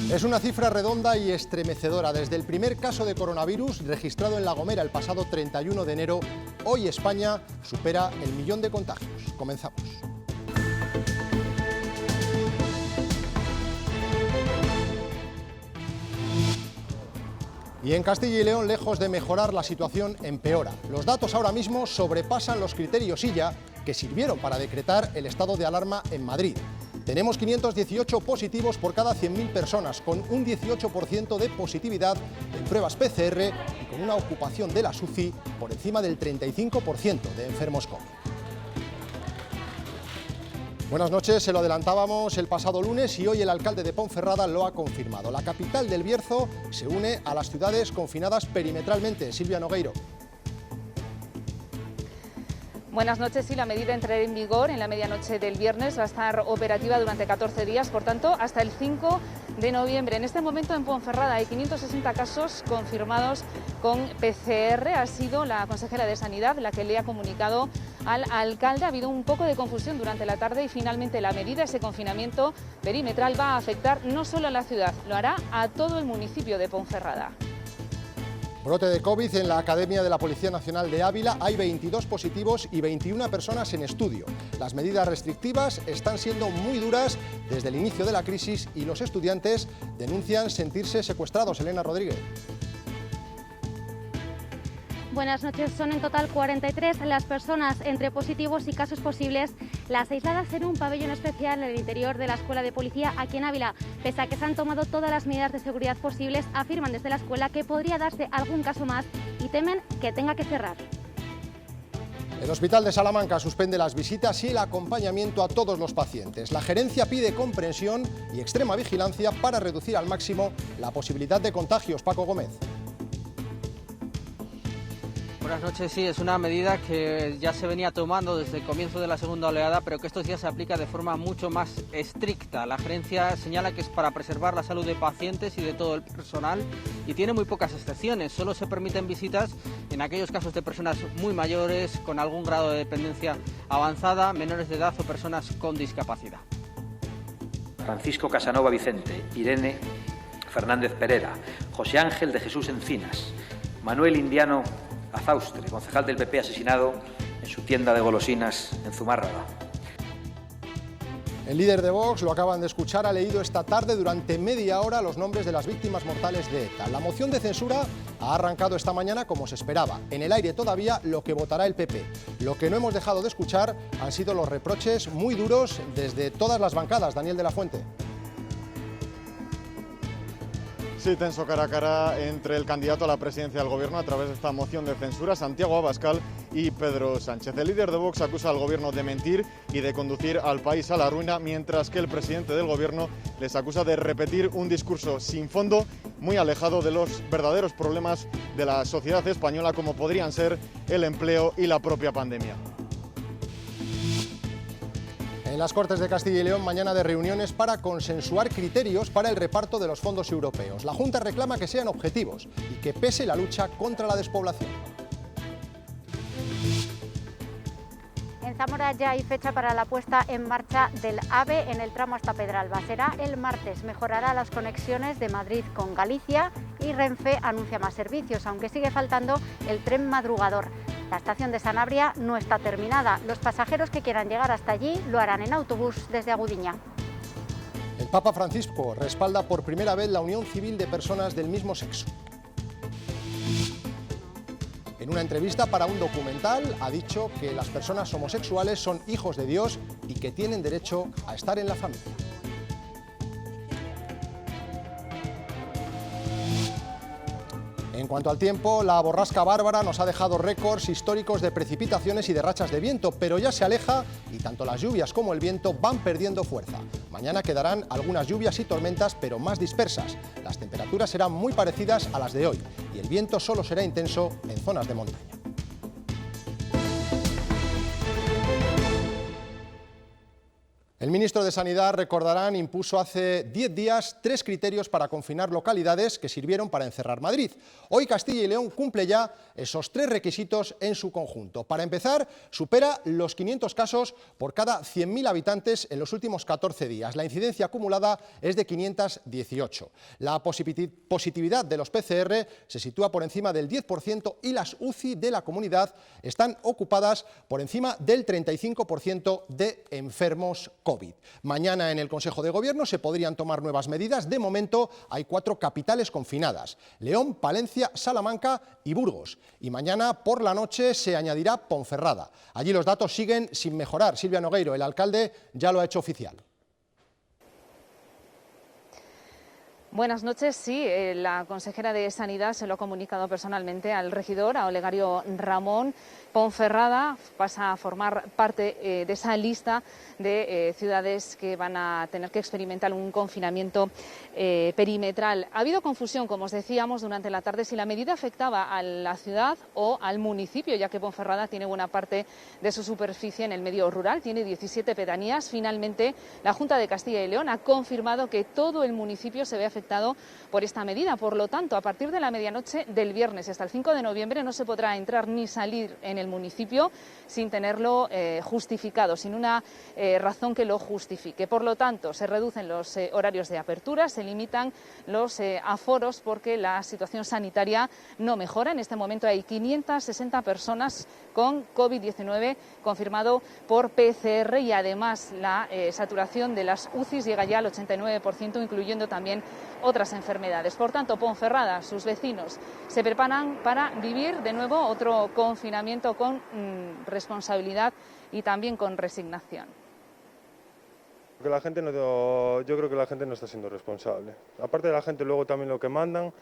Es una cifra redonda y estremecedora. Desde el primer caso de coronavirus registrado en La Gomera el pasado 31 de enero, hoy España supera el 1.000.000 de contagios. Comenzamos. Y en Castilla y León, lejos de mejorar, la situación empeora. Los datos ahora mismo sobrepasan los criterios ILLA que sirvieron para decretar el estado de alarma en Madrid. Tenemos 518 positivos por cada 100.000 personas, con un 18% de positividad en pruebas PCR y con una ocupación de las UCI por encima del 35% de enfermos COVID. Buenas noches, se lo adelantábamos el pasado lunes y hoy el alcalde de Ponferrada lo ha confirmado. La capital del Bierzo se une a las ciudades confinadas perimetralmente. Silvia Nogueiro. Buenas noches. Sí, la medida entrará en vigor en la medianoche del viernes, va a estar operativa durante 14 días, por tanto, hasta el 5 de noviembre. En este momento en Ponferrada hay 560 casos confirmados con PCR. Ha sido la consejera de Sanidad la que le ha comunicado al alcalde. Ha habido un poco de confusión durante la tarde y finalmente la medida, ese confinamiento perimetral, va a afectar no solo a la ciudad, lo hará a todo el municipio de Ponferrada. Brote de COVID en la Academia de la Policía Nacional de Ávila. Hay 22 positivos y 21 personas en estudio. Las medidas restrictivas están siendo muy duras desde el inicio de la crisis y los estudiantes denuncian sentirse secuestrados. Elena Rodríguez. Buenas noches. Son en total 43 las personas entre positivos y casos posibles, las aisladas en un pabellón especial en el interior de la Escuela de Policía aquí en Ávila. Pese a que se han tomado todas las medidas de seguridad posibles, afirman desde la escuela que podría darse algún caso más y temen que tenga que cerrar. El Hospital de Salamanca suspende las visitas y el acompañamiento a todos los pacientes. La gerencia pide comprensión y extrema vigilancia para reducir al máximo la posibilidad de contagios. Paco Gómez. Buenas noches. Sí, es una medida que ya se venía tomando desde el comienzo de la segunda oleada, pero que estos días se aplica de forma mucho más estricta. La gerencia señala que es para preservar la salud de pacientes y de todo el personal y tiene muy pocas excepciones. Solo se permiten visitas en aquellos casos de personas muy mayores, con algún grado de dependencia avanzada, menores de edad o personas con discapacidad. Francisco Casanova Vicente, Irene Fernández Pereda, José Ángel de Jesús Encinas, Manuel Indiano Azaustre, concejal del PP asesinado en su tienda de golosinas en Zumárraga. El líder de Vox, lo acaban de escuchar, ha leído esta tarde durante media hora los nombres de las víctimas mortales de ETA. La moción de censura ha arrancado esta mañana como se esperaba. En el aire todavía lo que votará el PP. Lo que no hemos dejado de escuchar han sido los reproches muy duros desde todas las bancadas. Daniel de la Fuente. Sí, tenso cara a cara entre el candidato a la presidencia del gobierno a través de esta moción de censura, Santiago Abascal y Pedro Sánchez. El líder de Vox acusa al gobierno de mentir y de conducir al país a la ruina, mientras que el presidente del gobierno les acusa de repetir un discurso sin fondo, muy alejado de los verdaderos problemas de la sociedad española, como podrían ser el empleo y la propia pandemia. En las Cortes de Castilla y León, mañana de reuniones para consensuar criterios para el reparto de los fondos europeos. La Junta reclama que sean objetivos y que pese la lucha contra la despoblación. En Zamora ya hay fecha para la puesta en marcha del AVE en el tramo hasta Pedralba. Será el martes. Mejorará las conexiones de Madrid con Galicia y Renfe anuncia más servicios, aunque sigue faltando el tren madrugador. La estación de Sanabria no está terminada. Los pasajeros que quieran llegar hasta allí lo harán en autobús desde Agudiña. El Papa Francisco respalda por primera vez la unión civil de personas del mismo sexo. En una entrevista para un documental ha dicho que las personas homosexuales son hijos de Dios y que tienen derecho a estar en la familia. En cuanto al tiempo, la borrasca Bárbara nos ha dejado récords históricos de precipitaciones y de rachas de viento, pero ya se aleja y tanto las lluvias como el viento van perdiendo fuerza. Mañana quedarán algunas lluvias y tormentas, pero más dispersas. Las temperaturas serán muy parecidas a las de hoy y el viento solo será intenso en zonas de montaña. El ministro de Sanidad, recordarán, impuso hace 10 días 3 criterios para confinar localidades que sirvieron para encerrar Madrid. Hoy Castilla y León cumple ya esos 3 requisitos en su conjunto. Para empezar, supera los 500 casos por cada 100.000 habitantes en los últimos 14 días. La incidencia acumulada es de 518. La positividad de los PCR se sitúa por encima del 10% y las UCI de la comunidad están ocupadas por encima del 35% de enfermos COVID. Mañana en el Consejo de Gobierno se podrían tomar nuevas medidas. De momento hay 4 capitales confinadas: León, Palencia, Salamanca y Burgos. Y mañana por la noche se añadirá Ponferrada. Allí los datos siguen sin mejorar. Silvia Nogueiro, el alcalde, ya lo ha hecho oficial. Buenas noches. Sí, la consejera de Sanidad se lo ha comunicado personalmente al regidor, a Olegario Ramón. Ponferrada pasa a formar parte de esa lista de ciudades que van a tener que experimentar un confinamiento perimetral. Ha habido confusión, como os decíamos, durante la tarde si la medida afectaba a la ciudad o al municipio, ya que Ponferrada tiene buena parte de su superficie en el medio rural, tiene 17 pedanías. Finalmente, la Junta de Castilla y León ha confirmado que todo el municipio se ve afectado por esta medida. Por lo tanto, a partir de la medianoche del viernes hasta el 5 de noviembre no se podrá entrar ni salir en el municipio sin tenerlo justificado, sin una razón que lo justifique. Por lo tanto, se reducen los horarios de apertura, se limitan los aforos porque la situación sanitaria no mejora. En este momento hay 560 personas con COVID-19 confirmado por PCR y además la saturación de las UCIs llega ya al 89%, incluyendo también otras enfermedades. Por tanto, Ponferrada, sus vecinos, se preparan para vivir de nuevo otro confinamiento con responsabilidad y también con resignación. Yo creo que la gente no está siendo responsable. Aparte de la gente, luego también lo que mandan,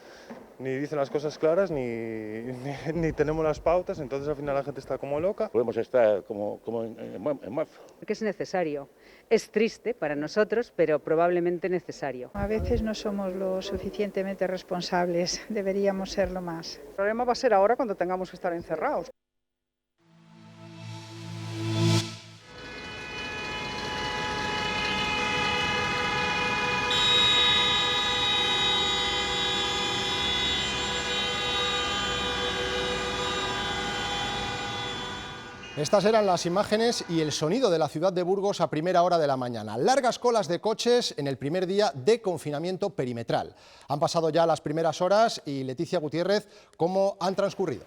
ni dicen las cosas claras, ni tenemos las pautas, entonces al final la gente está como loca. Podemos estar como en marzo. Que es necesario. Es triste para nosotros, pero probablemente necesario. A veces no somos lo suficientemente responsables, deberíamos serlo más. El problema va a ser ahora cuando tengamos que estar encerrados. Estas eran las imágenes y el sonido de la ciudad de Burgos a primera hora de la mañana. Largas colas de coches en el primer día de confinamiento perimetral. Han pasado ya las primeras horas y Leticia Gutiérrez, ¿cómo han transcurrido?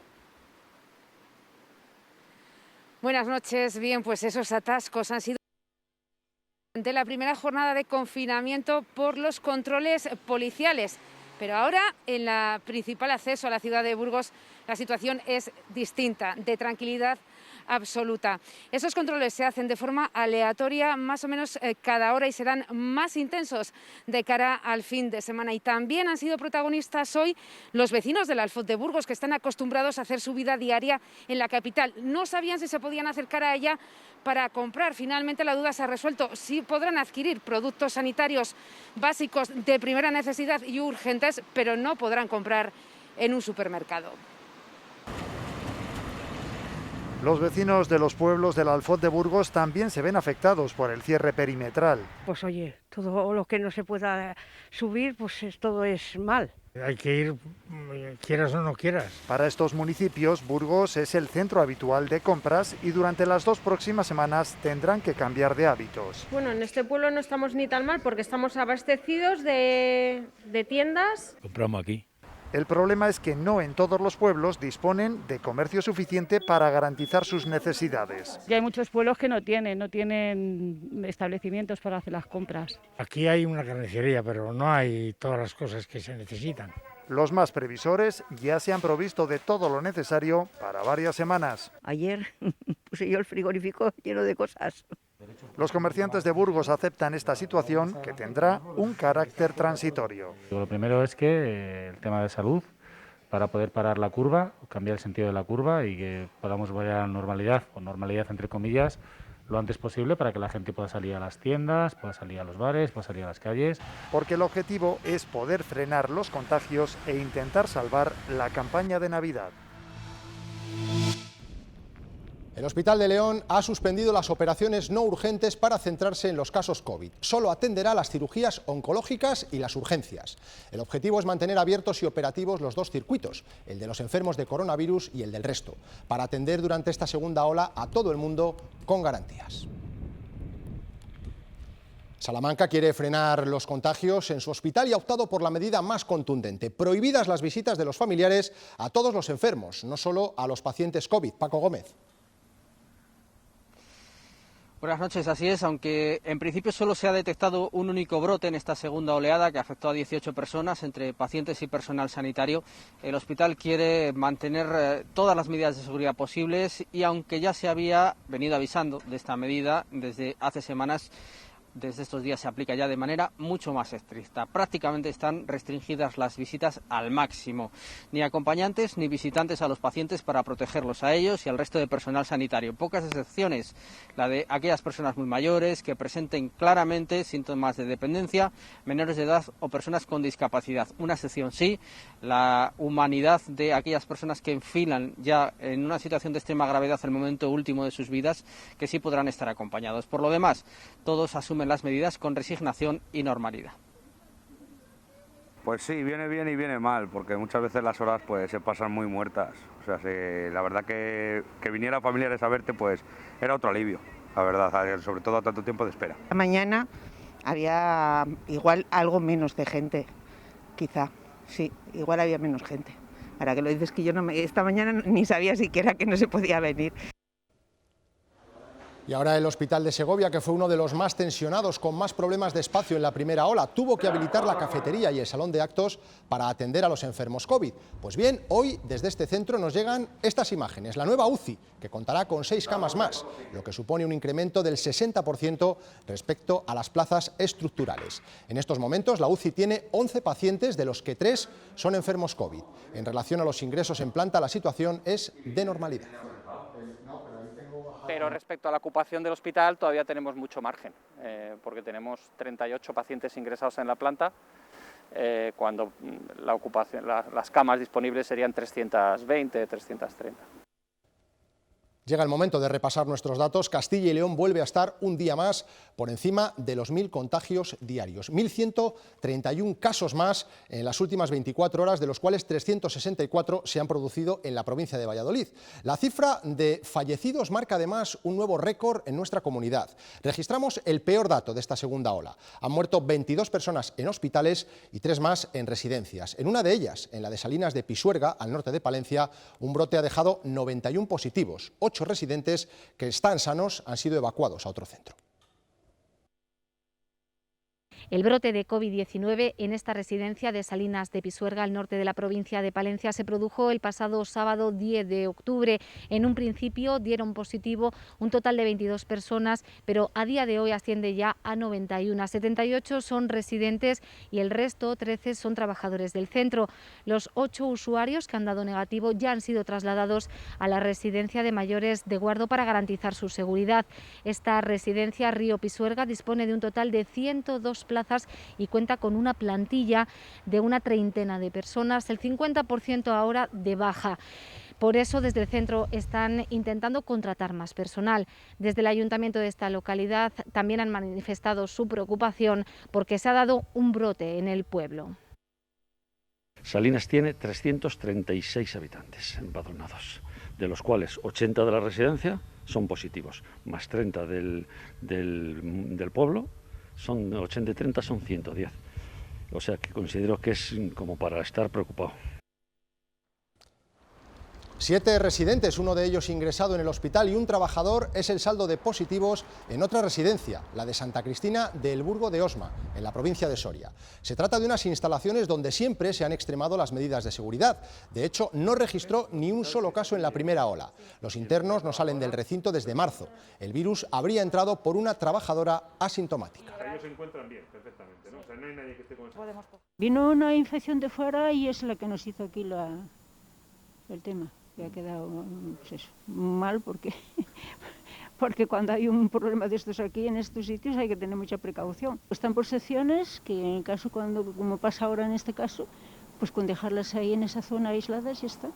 Buenas noches. Bien, pues esos atascos han sido durante la primera jornada de confinamiento por los controles policiales. Pero ahora, en el principal acceso a la ciudad de Burgos, la situación es distinta, de tranquilidad absoluta. Esos controles se hacen de forma aleatoria, más o menos cada hora, y serán más intensos de cara al fin de semana. Y también han sido protagonistas hoy los vecinos del Alfoz de Burgos, que están acostumbrados a hacer su vida diaria en la capital. No sabían si se podían acercar a ella para comprar. Finalmente la duda se ha resuelto. Sí podrán adquirir productos sanitarios básicos de primera necesidad y urgentes, pero no podrán comprar en un supermercado. Los vecinos de los pueblos del Alfoz de Burgos también se ven afectados por el cierre perimetral. Pues oye, todo lo que no se pueda subir, pues todo es mal. Hay que ir, quieras o no quieras. Para estos municipios, Burgos es el centro habitual de compras y durante las 2 próximas semanas tendrán que cambiar de hábitos. Bueno, en este pueblo no estamos ni tan mal porque estamos abastecidos de tiendas. Compramos aquí. El problema es que no en todos los pueblos disponen de comercio suficiente para garantizar sus necesidades. Y hay muchos pueblos que no tienen establecimientos para hacer las compras. Aquí hay una carnicería, pero no hay todas las cosas que se necesitan. Los más previsores ya se han provisto de todo lo necesario para varias semanas. Ayer puse yo el frigorífico lleno de cosas. Los comerciantes de Burgos aceptan esta situación, que tendrá un carácter transitorio. Lo primero es que el tema de salud, para poder parar la curva, cambiar el sentido de la curva y que podamos volver a la normalidad, o normalidad entre comillas, lo antes posible para que la gente pueda salir a las tiendas, pueda salir a los bares, pueda salir a las calles. Porque el objetivo es poder frenar los contagios e intentar salvar la campaña de Navidad. El Hospital de León ha suspendido las operaciones no urgentes para centrarse en los casos COVID. Solo atenderá las cirugías oncológicas y las urgencias. El objetivo es mantener abiertos y operativos los dos circuitos, el de los enfermos de coronavirus y el del resto, para atender durante esta segunda ola a todo el mundo con garantías. Salamanca quiere frenar los contagios en su hospital y ha optado por la medida más contundente: prohibidas las visitas de los familiares a todos los enfermos, no solo a los pacientes COVID. Paco Gómez. Buenas noches, así es, aunque en principio solo se ha detectado un único brote en esta segunda oleada que afectó a 18 personas, entre pacientes y personal sanitario, el hospital quiere mantener todas las medidas de seguridad posibles y aunque ya se había venido avisando de esta medida desde hace semanas, desde estos días se aplica ya de manera mucho más estricta. Prácticamente están restringidas las visitas al máximo. Ni acompañantes ni visitantes a los pacientes para protegerlos a ellos y al resto de personal sanitario. Pocas excepciones, la de aquellas personas muy mayores que presenten claramente síntomas de dependencia, menores de edad o personas con discapacidad. Una excepción sí, la humanidad de aquellas personas que enfilan ya en una situación de extrema gravedad el momento último de sus vidas, que sí podrán estar acompañados. Por lo demás, todos asumen las medidas con resignación y normalidad. Pues sí, viene bien y viene mal, porque muchas veces las horas pues se pasan muy muertas. O sea, la verdad que vinieran familiares a verte pues era otro alivio, la verdad, sobre todo a tanto tiempo de espera. Mañana había igual algo menos de gente, quizá, sí, igual había menos gente. Ahora que lo dices, que yo esta mañana ni sabía siquiera que no se podía venir. Y ahora el Hospital de Segovia, que fue uno de los más tensionados, con más problemas de espacio en la primera ola, tuvo que habilitar la cafetería y el salón de actos para atender a los enfermos COVID. Pues bien, hoy desde este centro nos llegan estas imágenes. La nueva UCI, que contará con 6 camas más, lo que supone un incremento del 60% respecto a las plazas estructurales. En estos momentos la UCI tiene 11 pacientes, de los que 3 son enfermos COVID. En relación a los ingresos en planta, la situación es de normalidad. Pero respecto a la ocupación del hospital todavía tenemos mucho margen, porque tenemos 38 pacientes ingresados en la planta, cuando la ocupación, las camas disponibles serían 320, 330. Llega el momento de repasar nuestros datos. Castilla y León vuelve a estar un día más por encima de los 1.000 contagios diarios. 1.131 casos más en las últimas 24 horas, de los cuales 364 se han producido en la provincia de Valladolid. La cifra de fallecidos marca además un nuevo récord en nuestra comunidad. Registramos el peor dato de esta segunda ola. Han muerto 22 personas en hospitales y 3 más en residencias. En una de ellas, en la de Salinas de Pisuerga, al norte de Palencia, un brote ha dejado 91 positivos. 8 residentes que están sanos han sido evacuados a otro centro. El brote de COVID-19 en esta residencia de Salinas de Pisuerga, al norte de la provincia de Palencia, se produjo el pasado sábado 10 de octubre. En un principio dieron positivo un total de 22 personas, pero a día de hoy asciende ya a 91. 78 son residentes y el resto, 13, son trabajadores del centro. Los 8 usuarios que han dado negativo ya han sido trasladados a la residencia de mayores de Guardo para garantizar su seguridad. Esta residencia, Río Pisuerga, dispone de un total de 102 plazas y cuenta con una plantilla de una treintena de personas, el 50% ahora de baja. Por eso, desde el centro están intentando contratar más personal. Desde el ayuntamiento de esta localidad también han manifestado su preocupación porque se ha dado un brote en el pueblo. Salinas tiene 336 habitantes empadronados, de los cuales 80 de la residencia son positivos, más 30 del pueblo. Son 80 y 30, son 110. O sea que considero que es como para estar preocupado. 7 residentes, uno de ellos ingresado en el hospital, y un trabajador es el saldo de positivos en otra residencia, la de Santa Cristina del Burgo de Osma, en la provincia de Soria. Se trata de unas instalaciones donde siempre se han extremado las medidas de seguridad. De hecho, no registró ni un solo caso en la primera ola. Los internos no salen del recinto desde marzo. El virus habría entrado por una trabajadora asintomática. Ellos se encuentran bien, perfectamente, ¿no? O sea, no hay nadie que esté con eso. Vino una infección de fuera y es la que nos hizo aquí el tema. Que ha quedado pues eso, mal porque cuando hay un problema de estos aquí en estos sitios hay que tener mucha precaución. Están por secciones que en el caso como pasa ahora en este caso, pues con dejarlas ahí en esa zona aisladas ya está.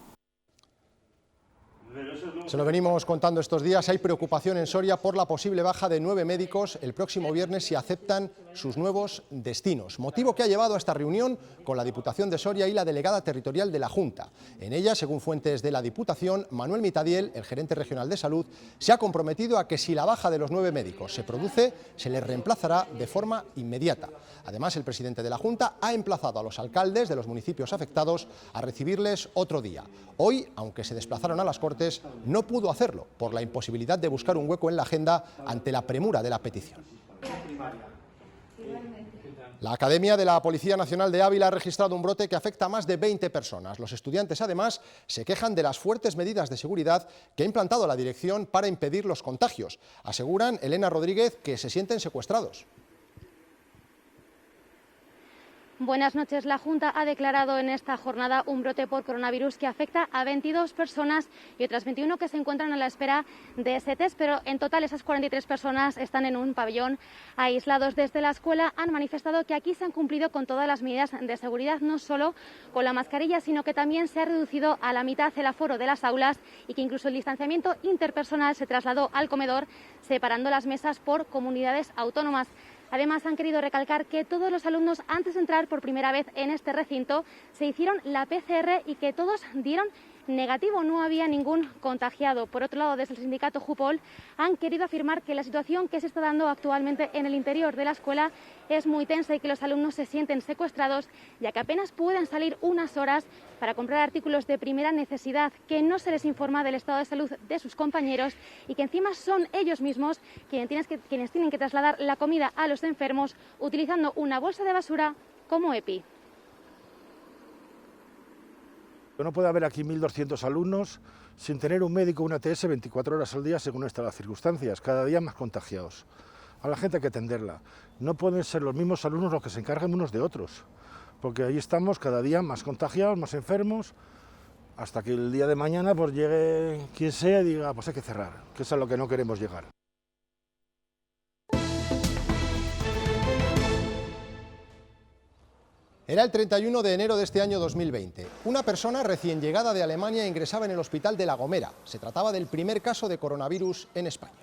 Se lo venimos contando estos días, hay preocupación en Soria por la posible baja de 9 médicos el próximo viernes si aceptan sus nuevos destinos. Motivo que ha llevado a esta reunión con la Diputación de Soria y la delegada territorial de la Junta. En ella, según fuentes de la Diputación, Manuel Mitadiel, el gerente regional de salud, se ha comprometido a que si la baja de los 9 médicos se produce, se les reemplazará de forma inmediata. Además, el presidente de la Junta ha emplazado a los alcaldes de los municipios afectados a recibirles otro día. Hoy, aunque se desplazaron a las Cortes, no pudo hacerlo por la imposibilidad de buscar un hueco en la agenda ante la premura de la petición. La Academia de la Policía Nacional de Ávila ha registrado un brote que afecta a más de 20 personas. Los estudiantes, además, se quejan de las fuertes medidas de seguridad que ha implantado la dirección para impedir los contagios. Aseguran, Elena Rodríguez, que se sienten secuestrados. Buenas noches. La Junta ha declarado en esta jornada un brote por coronavirus que afecta a 22 personas y otras 21 que se encuentran a la espera de ese test, pero en total esas 43 personas están en un pabellón aislados. Desde la escuela han manifestado que aquí se han cumplido con todas las medidas de seguridad, no solo con la mascarilla, sino que también se ha reducido a la mitad el aforo de las aulas y que incluso el distanciamiento interpersonal se trasladó al comedor, separando las mesas por comunidades autónomas. Además, han querido recalcar que todos los alumnos, antes de entrar por primera vez en este recinto, se hicieron la PCR y que todos dieron negativo, no había ningún contagiado. Por otro lado, desde el sindicato Jupol han querido afirmar que la situación que se está dando actualmente en el interior de la escuela es muy tensa y que los alumnos se sienten secuestrados, ya que apenas pueden salir unas horas para comprar artículos de primera necesidad, que no se les informa del estado de salud de sus compañeros y que encima son ellos mismos quienes tienen que trasladar la comida a los enfermos utilizando una bolsa de basura como EPI. No puede haber aquí 1.200 alumnos sin tener un médico o una ATS 24 horas al día según están las circunstancias, cada día más contagiados. A la gente hay que atenderla. No pueden ser los mismos alumnos los que se encarguen unos de otros, porque ahí estamos cada día más contagiados, más enfermos, hasta que el día de mañana pues llegue quien sea y diga pues hay que cerrar, que es a lo que no queremos llegar. Era el 31 de enero de este año 2020. Una persona recién llegada de Alemania ingresaba en el hospital de La Gomera. Se trataba del primer caso de coronavirus en España.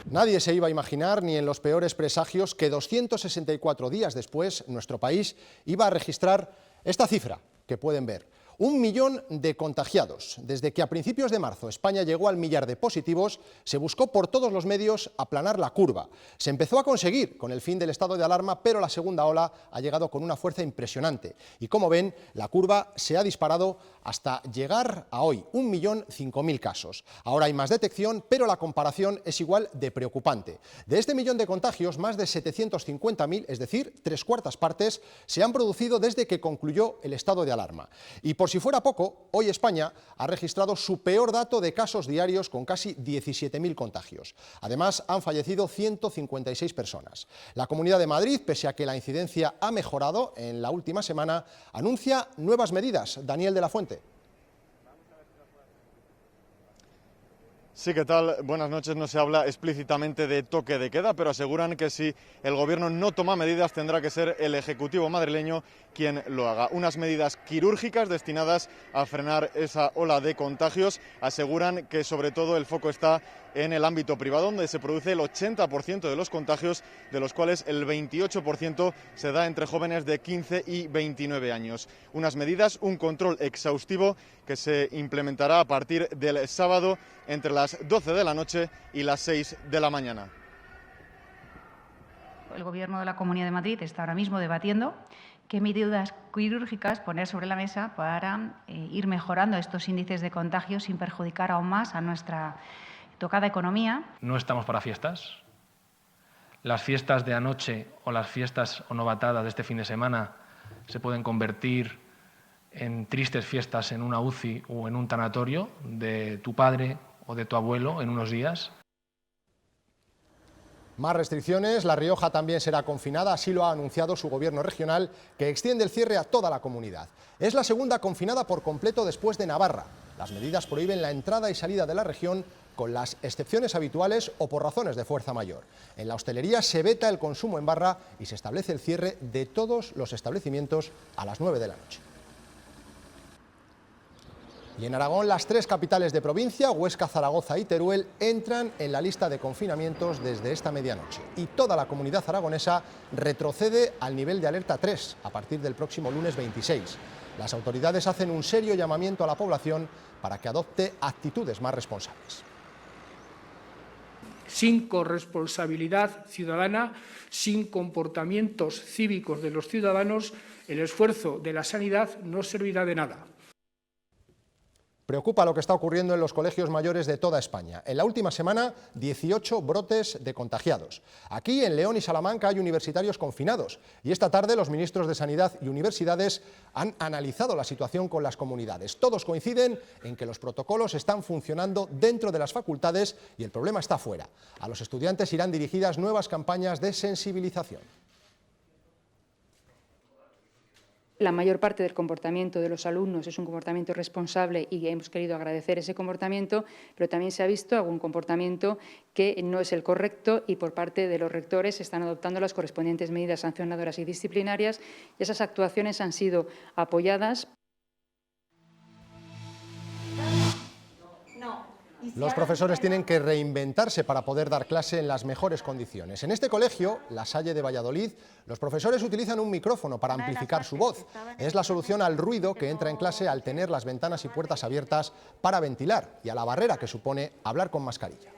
Nadie se iba a imaginar, ni en los peores presagios, que 264 días después nuestro país iba a registrar esta cifra que pueden ver. 1 millón de contagiados. Desde que a principios de marzo España llegó al millar de positivos, se buscó por todos los medios aplanar la curva. Se empezó a conseguir con el fin del estado de alarma, pero la segunda ola ha llegado con una fuerza impresionante. Y como ven, la curva se ha disparado hasta llegar a hoy, 1.005.000 casos. Ahora hay más detección, pero la comparación es igual de preocupante. De este millón de contagios, más de 750.000, es decir, 3/4 partes, se han producido desde que concluyó el estado de alarma. Y por si fuera poco, hoy España ha registrado su peor dato de casos diarios con casi 17.000 contagios. Además, han fallecido 156 personas. La Comunidad de Madrid, pese a que la incidencia ha mejorado en la última semana, anuncia nuevas medidas. Daniel de la Fuente. Sí, ¿qué tal? Buenas noches. No se habla explícitamente de toque de queda, pero aseguran que si el Gobierno no toma medidas tendrá que ser el Ejecutivo madrileño quien lo haga. Unas medidas quirúrgicas destinadas a frenar esa ola de contagios. Aseguran que sobre todo el foco está en el ámbito privado, donde se produce el 80% de los contagios, de los cuales el 28% se da entre jóvenes de 15 y 29 años. Unas medidas, un control exhaustivo que se implementará a partir del sábado entre las 12 de la noche y las 6 de la mañana. El Gobierno de la Comunidad de Madrid está ahora mismo debatiendo qué medidas quirúrgicas poner sobre la mesa para ir mejorando estos índices de contagio sin perjudicar aún más a nuestra tocada economía. No estamos para fiestas. Las fiestas de anoche o las fiestas o novatadas de este fin de semana se pueden convertir en tristes fiestas en una UCI o en un tanatorio de tu padre o de tu abuelo en unos días. Más restricciones, La Rioja también será confinada, así lo ha anunciado su gobierno regional, que extiende el cierre a toda la comunidad. Es la segunda confinada por completo después de Navarra. Las medidas prohíben la entrada y salida de la región con las excepciones habituales o por razones de fuerza mayor. En la hostelería se veta el consumo en barra y se establece el cierre de todos los establecimientos a las 9 de la noche. Y en Aragón, las 3 capitales de provincia, Huesca, Zaragoza y Teruel, entran en la lista de confinamientos desde esta medianoche. Y toda la comunidad aragonesa retrocede al nivel de alerta 3 a partir del próximo lunes 26. Las autoridades hacen un serio llamamiento a la población para que adopte actitudes más responsables. Sin corresponsabilidad ciudadana, sin comportamientos cívicos de los ciudadanos, el esfuerzo de la sanidad no servirá de nada. Preocupa lo que está ocurriendo en los colegios mayores de toda España. En la última semana, 18 brotes de contagiados. Aquí, en León y Salamanca, hay universitarios confinados. Y esta tarde, los ministros de Sanidad y Universidades han analizado la situación con las comunidades. Todos coinciden en que los protocolos están funcionando dentro de las facultades y el problema está fuera. A los estudiantes irán dirigidas nuevas campañas de sensibilización. La mayor parte del comportamiento de los alumnos es un comportamiento responsable y hemos querido agradecer ese comportamiento, pero también se ha visto algún comportamiento que no es el correcto y por parte de los rectores se están adoptando las correspondientes medidas sancionadoras y disciplinarias y esas actuaciones han sido apoyadas. Los profesores tienen que reinventarse para poder dar clase en las mejores condiciones. En este colegio, La Salle de Valladolid, los profesores utilizan un micrófono para amplificar su voz. Es la solución al ruido que entra en clase al tener las ventanas y puertas abiertas para ventilar y a la barrera que supone hablar con mascarilla.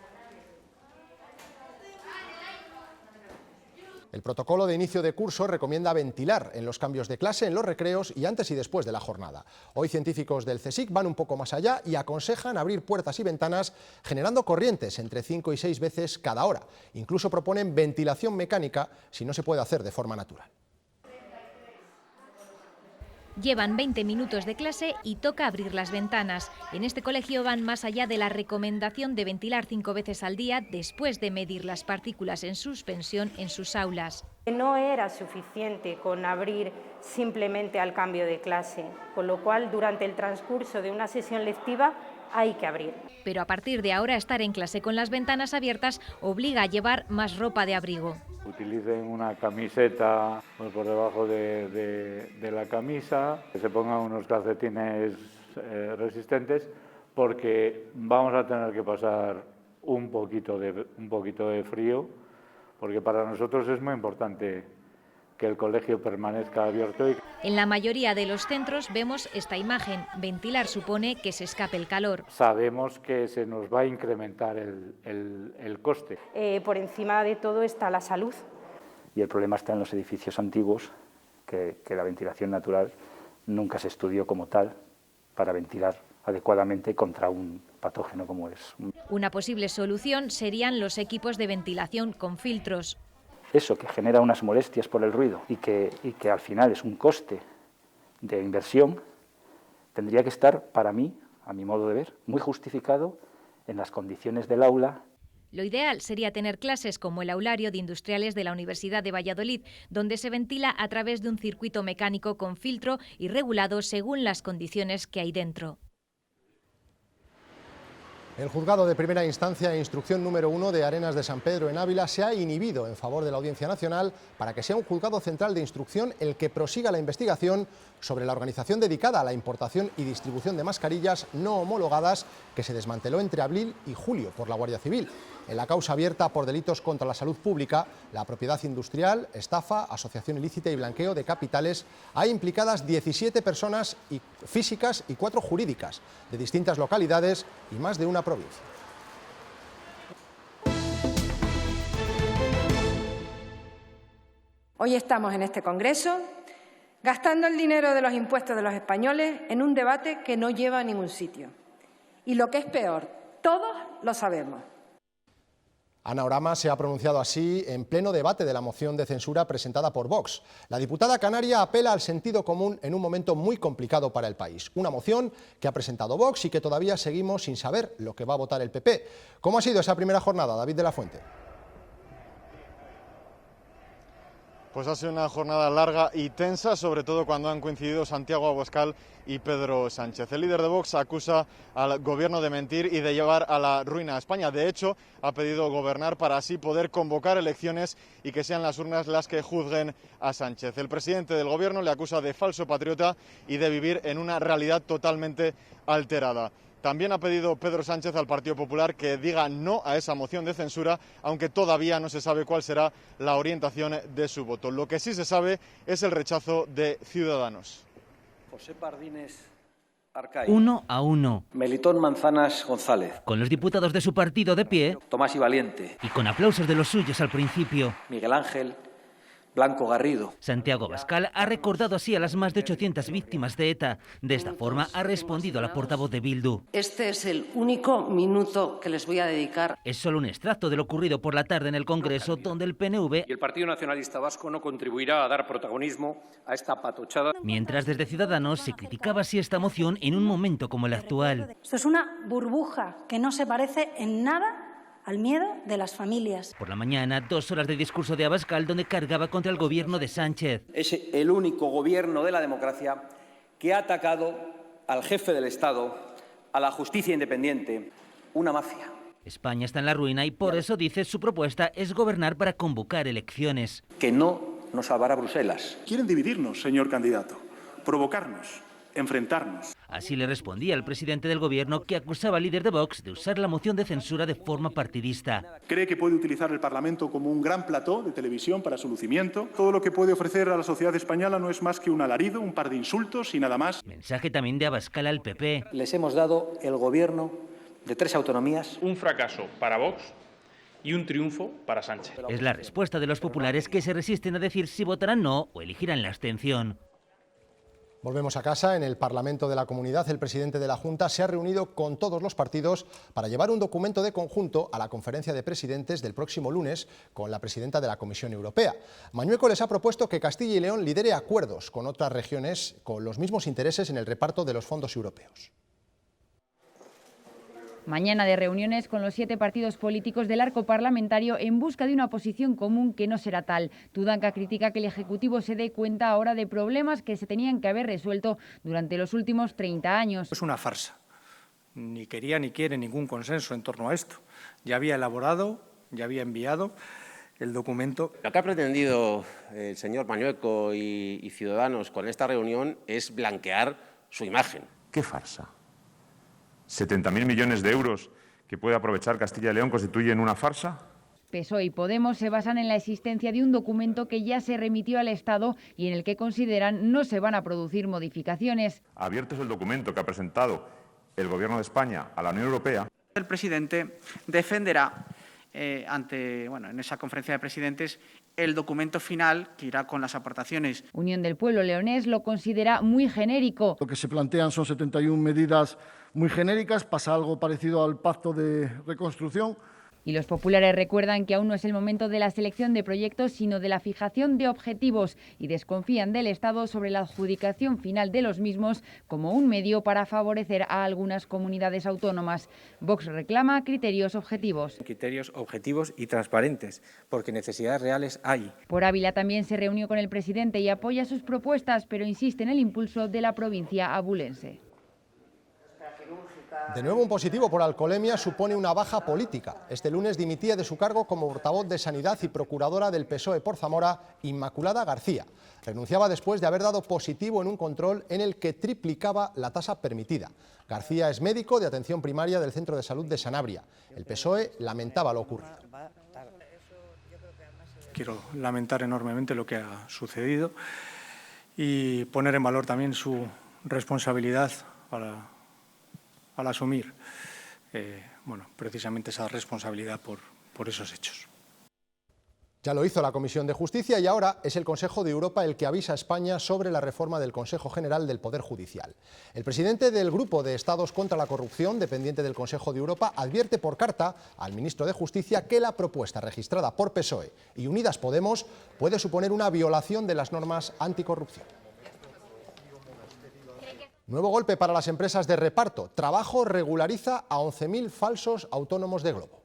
El protocolo de inicio de curso recomienda ventilar en los cambios de clase, en los recreos y antes y después de la jornada. Hoy científicos del CSIC van un poco más allá y aconsejan abrir puertas y ventanas generando corrientes entre 5 y 6 veces cada hora. Incluso proponen ventilación mecánica si no se puede hacer de forma natural. Llevan 20 minutos de clase y toca abrir las ventanas. En este colegio van más allá de la recomendación de ventilar 5 veces al día después de medir las partículas en suspensión en sus aulas. No era suficiente con abrir simplemente al cambio de clase, con lo cual durante el transcurso de una sesión lectiva hay que abrir. Pero a partir de ahora estar en clase con las ventanas abiertas obliga a llevar más ropa de abrigo. Utilicen una camiseta por debajo de la camisa, que se pongan unos calcetines resistentes, porque vamos a tener que pasar un poquito de frío, porque para nosotros es muy importante que el colegio permanezca abierto. En la mayoría de los centros vemos esta imagen. Ventilar supone que se escape el calor. Sabemos que se nos va a incrementar el coste. Por encima de todo está la salud. Y el problema está en los edificios antiguos, que la ventilación natural nunca se estudió como tal para ventilar adecuadamente contra un patógeno como es. Una posible solución serían los equipos de ventilación con filtros. Eso que genera unas molestias por el ruido y que al final es un coste de inversión, tendría que estar, para mí, a mi modo de ver, muy justificado en las condiciones del aula. Lo ideal sería tener clases como el aulario de industriales de la Universidad de Valladolid, donde se ventila a través de un circuito mecánico con filtro y regulado según las condiciones que hay dentro. El juzgado de primera instancia e instrucción número 1 de Arenas de San Pedro en Ávila se ha inhibido en favor de la Audiencia Nacional para que sea un juzgado central de instrucción el que prosiga la investigación sobre la organización dedicada a la importación y distribución de mascarillas no homologadas que se desmanteló entre abril y julio por la Guardia Civil. En la causa abierta por delitos contra la salud pública, la propiedad industrial, estafa, asociación ilícita y blanqueo de capitales, hay implicadas 17 personas físicas y 4 jurídicas de distintas localidades y más de una provincia. Hoy estamos en este Congreso gastando el dinero de los impuestos de los españoles en un debate que no lleva a ningún sitio. Y lo que es peor, todos lo sabemos. Ana Orama se ha pronunciado así en pleno debate de la moción de censura presentada por Vox. La diputada canaria apela al sentido común en un momento muy complicado para el país. Una moción que ha presentado Vox y que todavía seguimos sin saber lo que va a votar el PP. ¿Cómo ha sido esa primera jornada, David de la Fuente? Pues ha sido una jornada larga y tensa, sobre todo cuando han coincidido Santiago Abascal y Pedro Sánchez. El líder de Vox acusa al gobierno de mentir y de llevar a la ruina a España. De hecho, ha pedido gobernar para así poder convocar elecciones y que sean las urnas las que juzguen a Sánchez. El presidente del gobierno le acusa de falso patriota y de vivir en una realidad totalmente alterada. También ha pedido Pedro Sánchez al Partido Popular que diga no a esa moción de censura, aunque todavía no se sabe cuál será la orientación de su voto. Lo que sí se sabe es el rechazo de Ciudadanos. José Pardines Arcay. 1-1. Melitón Manzanas González. Con los diputados de su partido de pie. Tomás y Valiente. Y con aplausos de los suyos al principio. Miguel Ángel Blanco Garrido. Santiago Abascal ha recordado así a las más de 800 víctimas de ETA. De esta forma ha respondido a la portavoz de Bildu. Este es el único minuto que les voy a dedicar. Es solo un extracto de lo ocurrido por la tarde en el Congreso, donde el PNV y el Partido Nacionalista Vasco no contribuirá a dar protagonismo a esta patochada. Mientras desde Ciudadanos se criticaba así esta moción en un momento como el actual. Esto es una burbuja que no se parece en nada al miedo de las familias. Por la mañana, 2 horas de discurso de Abascal donde cargaba contra el gobierno de Sánchez. Es el único gobierno de la democracia que ha atacado al jefe del Estado, a la justicia independiente, una mafia. España está en la ruina y por eso, dice, su propuesta es gobernar para convocar elecciones. Que no nos salvará Bruselas. Quieren dividirnos, señor candidato, provocarnos, enfrentarnos. Así le respondía el presidente del gobierno, que acusaba al líder de Vox de usar la moción de censura de forma partidista. Cree que puede utilizar el Parlamento como un gran plató de televisión para su lucimiento. Todo lo que puede ofrecer a la sociedad española no es más que un alarido, un par de insultos y nada más. Mensaje también de Abascal al PP. Les hemos dado el gobierno de 3 autonomías. Un fracaso para Vox y un triunfo para Sánchez. Es la respuesta de los populares, que se resisten a decir si votarán no o elegirán la abstención. Volvemos a casa. En el Parlamento de la Comunidad, el presidente de la Junta se ha reunido con todos los partidos para llevar un documento de conjunto a la conferencia de presidentes del próximo lunes con la presidenta de la Comisión Europea. Mañueco les ha propuesto que Castilla y León lidere acuerdos con otras regiones con los mismos intereses en el reparto de los fondos europeos. Mañana de reuniones con los 7 partidos políticos del arco parlamentario en busca de una posición común que no será tal. Tudanca critica que el Ejecutivo se dé cuenta ahora de problemas que se tenían que haber resuelto durante los últimos 30 años. Es una farsa. Ni quería ni quiere ningún consenso en torno a esto. Ya había elaborado, ya había enviado el documento. Lo que ha pretendido el señor Mañueco y Ciudadanos con esta reunión es blanquear su imagen. ¿Qué farsa? 70.000 millones de euros que puede aprovechar Castilla y León constituyen una farsa. PSOE y Podemos se basan en la existencia de un documento que ya se remitió al Estado y en el que consideran no se van a producir modificaciones. Abierto es el documento que ha presentado el Gobierno de España a la Unión Europea. El presidente defenderá en esa conferencia de presidentes el documento final que irá con las aportaciones. Unión del Pueblo leonés lo considera muy genérico. Lo que se plantean son 71 medidas muy genéricas, pasa algo parecido al pacto de reconstrucción. Y los populares recuerdan que aún no es el momento de la selección de proyectos, sino de la fijación de objetivos, y desconfían del Estado sobre la adjudicación final de los mismos como un medio para favorecer a algunas comunidades autónomas. Vox reclama criterios objetivos. Criterios objetivos y transparentes, porque necesidades reales hay. Por Ávila también se reunió con el presidente y apoya sus propuestas, pero insiste en el impulso de la provincia abulense. De nuevo un positivo por alcoholemia supone una baja política. Este lunes dimitía de su cargo como portavoz de Sanidad y procuradora del PSOE por Zamora, Inmaculada García. Renunciaba después de haber dado positivo en un control en el que triplicaba la tasa permitida. García es médico de atención primaria del Centro de Salud de Sanabria. El PSOE lamentaba lo ocurrido. Quiero lamentar enormemente lo que ha sucedido y poner en valor también su responsabilidad al asumir precisamente esa responsabilidad por esos hechos. Ya lo hizo la Comisión de Justicia y ahora es el Consejo de Europa el que avisa a España sobre la reforma del Consejo General del Poder Judicial. El presidente del Grupo de Estados contra la Corrupción, dependiente del Consejo de Europa, advierte por carta al ministro de Justicia que la propuesta registrada por PSOE y Unidas Podemos puede suponer una violación de las normas anticorrupción. Nuevo golpe para las empresas de reparto. Trabajo regulariza a 11.000 falsos autónomos de Globo.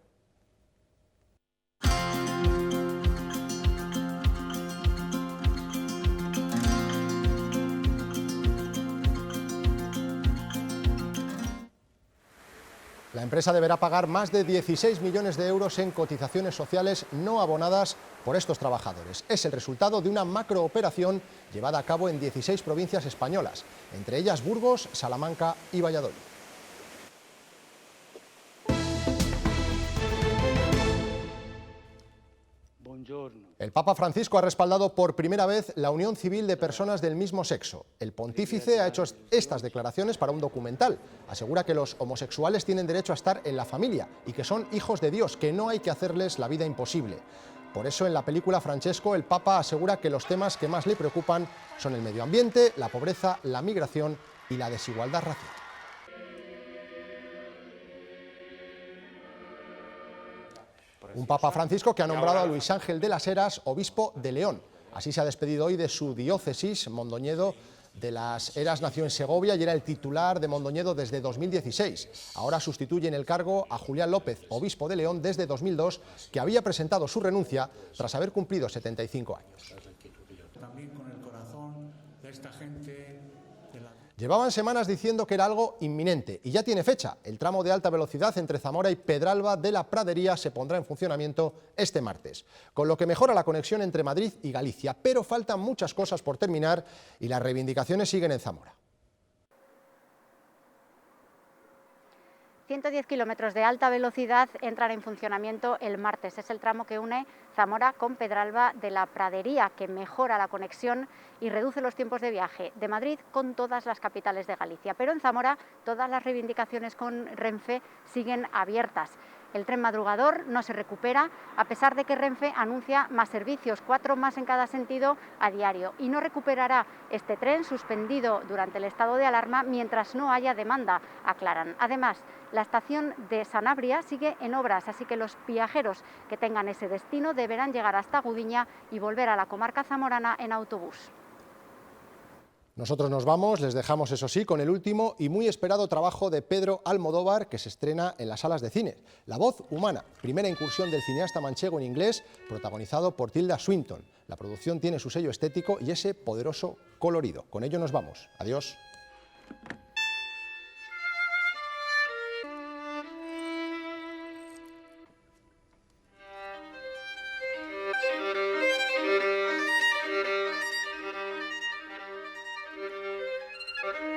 La empresa deberá pagar más de 16 millones de euros en cotizaciones sociales no abonadas por estos trabajadores. Es el resultado de una macrooperación llevada a cabo en 16 provincias españolas, entre ellas Burgos, Salamanca y Valladolid. El Papa Francisco ha respaldado por primera vez la unión civil de personas del mismo sexo. El pontífice ha hecho estas declaraciones para un documental. Asegura que los homosexuales tienen derecho a estar en la familia y que son hijos de Dios, que no hay que hacerles la vida imposible. Por eso en la película Francesco el Papa asegura que los temas que más le preocupan son el medio ambiente, la pobreza, la migración y la desigualdad racial. Un Papa Francisco que ha nombrado a Luis Ángel de las Heras obispo de León. Así se ha despedido hoy de su diócesis. Mondoñedo de las Heras nació en Segovia y era el titular de Mondoñedo desde 2016. Ahora sustituye en el cargo a Julián López, obispo de León desde 2002, que había presentado su renuncia tras haber cumplido 75 años. También con el corazón de esta gente. Llevaban semanas diciendo que era algo inminente y ya tiene fecha. El tramo de alta velocidad entre Zamora y Pedralba de la Pradería se pondrá en funcionamiento este martes, con lo que mejora la conexión entre Madrid y Galicia, pero faltan muchas cosas por terminar y las reivindicaciones siguen en Zamora. 110 kilómetros de alta velocidad entran en funcionamiento el martes. Es el tramo que une Zamora con Pedralba de la Pradería, que mejora la conexión y reduce los tiempos de viaje de Madrid con todas las capitales de Galicia. Pero en Zamora todas las reivindicaciones con Renfe siguen abiertas. El tren madrugador no se recupera, a pesar de que Renfe anuncia más servicios, 4 más en cada sentido a diario. Y no recuperará este tren suspendido durante el estado de alarma mientras no haya demanda, aclaran. Además, la estación de Sanabria sigue en obras, así que los viajeros que tengan ese destino deberán llegar hasta Gudiña y volver a la comarca zamorana en autobús. Nosotros nos vamos, les dejamos eso sí con el último y muy esperado trabajo de Pedro Almodóvar, que se estrena en las salas de cine. La voz humana, primera incursión del cineasta manchego en inglés, protagonizado por Tilda Swinton. La producción tiene su sello estético y ese poderoso colorido. Con ello nos vamos. Adiós. Thank you.